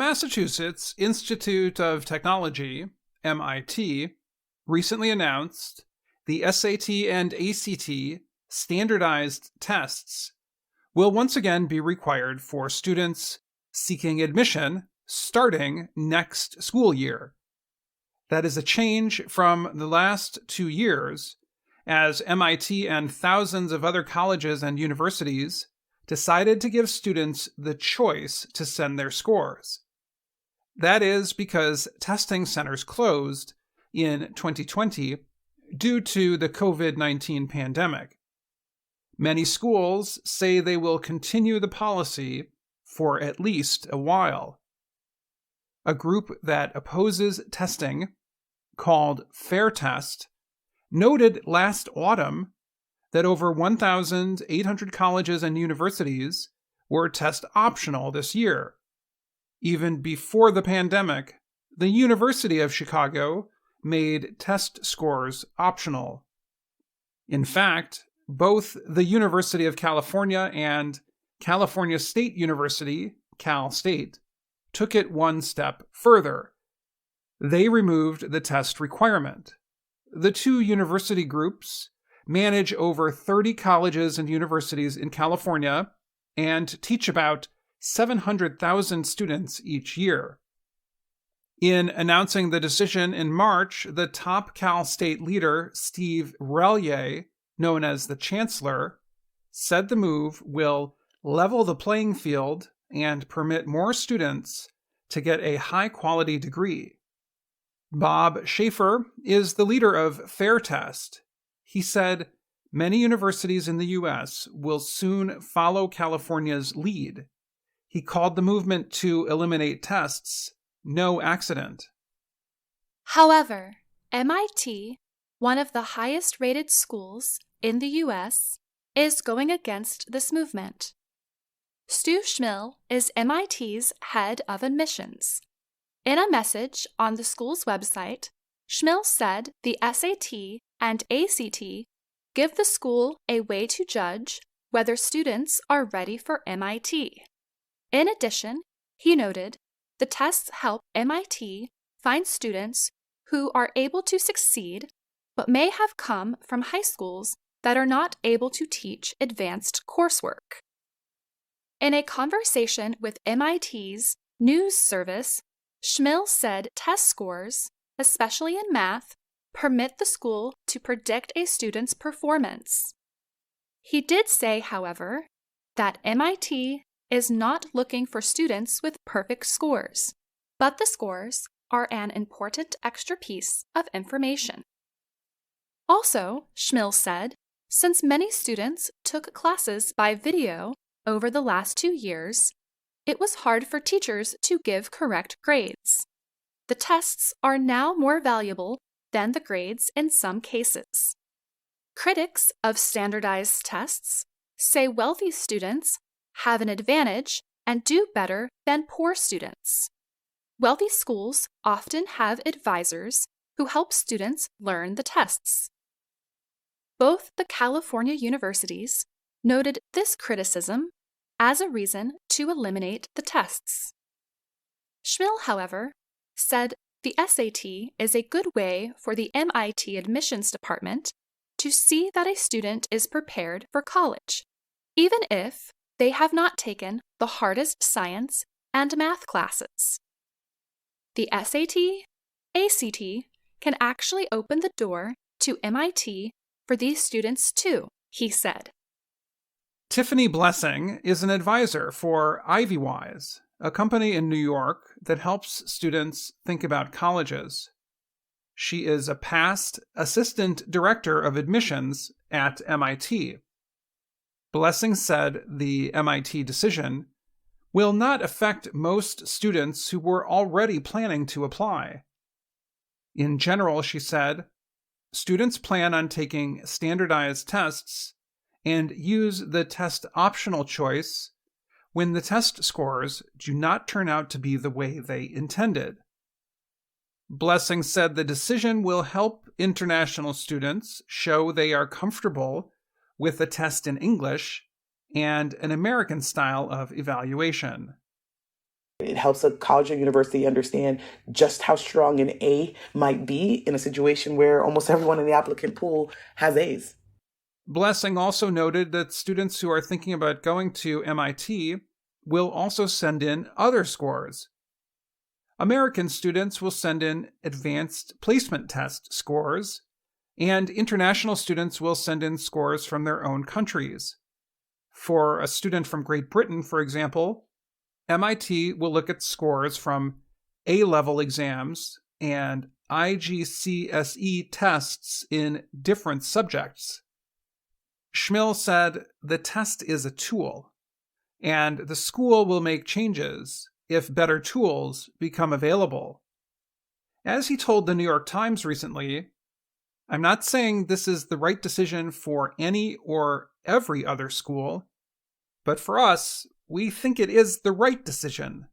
Massachusetts Institute of Technology, MIT, recently announced the SAT and ACT standardized tests will once again be required for students seeking admission starting next school year. That is a change from the last 2 years, as MIT and thousands of other colleges and universities decided to give students the choice to send their scores. That is because testing centers closed in 2020 due to the COVID-19 pandemic. Many schools say they will continue the policy for at least a while. A group that opposes testing, called Fair Test, noted last autumn that over 1,800 colleges and universities were test optional this year. Even before the pandemic, the University of Chicago made test scores optional. In fact, both the University of California and California State University, Cal State, took it one step further. They removed the test requirement. The two university groups manage over 30 colleges and universities in California and teach about 700,000 students each year. In announcing the decision in March, the top Cal State leader, Steve Relier, known as the Chancellor, said the move will level the playing field and permit more students to get a high-quality degree. Bob Schaefer is the leader of Fair Test. He said many universities in the U.S. will soon follow California's lead. He called the movement to eliminate tests no accident. However, MIT, one of the highest-rated schools in the U.S., is going against this movement. Stu Schmill is MIT's head of admissions. In a message on the school's website, Schmill said the SAT and ACT give the school a way to judge whether students are ready for MIT. In addition, he noted the tests help MIT find students who are able to succeed but may have come from high schools that are not able to teach advanced coursework. In a conversation with MIT's news service, Schmill said test scores, especially in math, permit the school to predict a student's performance. He did say, however, that MIT is not looking for students with perfect scores, but the scores are an important extra piece of information. Also, Schmill said, since many students took classes by video over the last 2 years, it was hard for teachers to give correct grades. The tests are now more valuable than the grades in some cases. Critics of standardized tests say wealthy students have an advantage and do better than poor students. Wealthy schools often have advisors who help students learn the tests. Both the California universities noted this criticism as a reason to eliminate the tests. Schmill, however, said the SAT is a good way for the MIT admissions department to see that a student is prepared for college, even if they have not taken the hardest science and math classes. The SAT, ACT can actually open the door to MIT for these students too, he said. Tiffany Blessing is an advisor for IvyWise, a company in New York that helps students think about colleges. She is a past assistant director of admissions at MIT. Blessing said the MIT decision will not affect most students who were already planning to apply. In general, she said, students plan on taking standardized tests and use the test optional choice when the test scores do not turn out to be the way they intended. Blessing said the decision will help international students show they are comfortable with a test in English and an American style of evaluation. It helps a college or university understand just how strong an A might be in a situation where almost everyone in the applicant pool has A's. Blessing also noted that students who are thinking about going to MIT will also send in other scores. American students will send in advanced placement test scores, and international students will send in scores from their own countries. For a student from Great Britain, for example, MIT will look at scores from A-level exams and IGCSE tests in different subjects. Schmill said the test is a tool, and the school will make changes if better tools become available. As he told the New York Times recently, "I'm not saying this is the right decision for any or every other school, but for us, we think it is the right decision."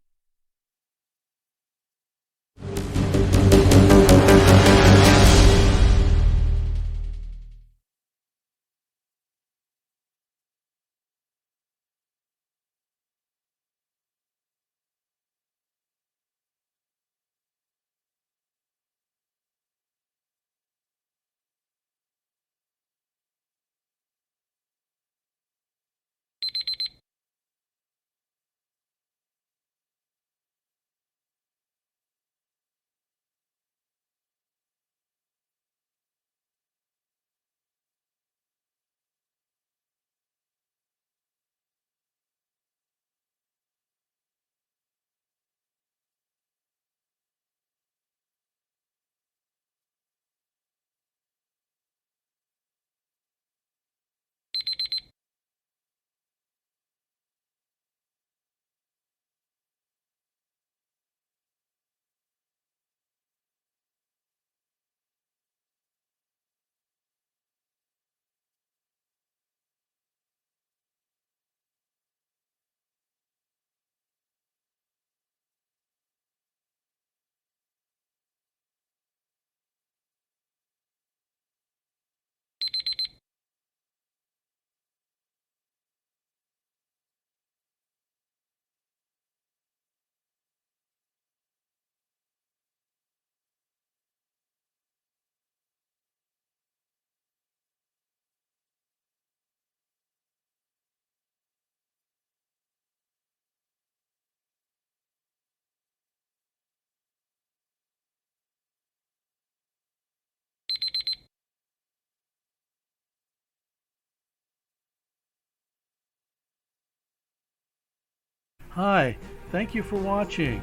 Hi, thank you for watching.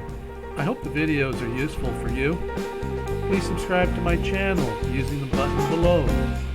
I hope the videos are useful for you. Please subscribe to my channel using the button below.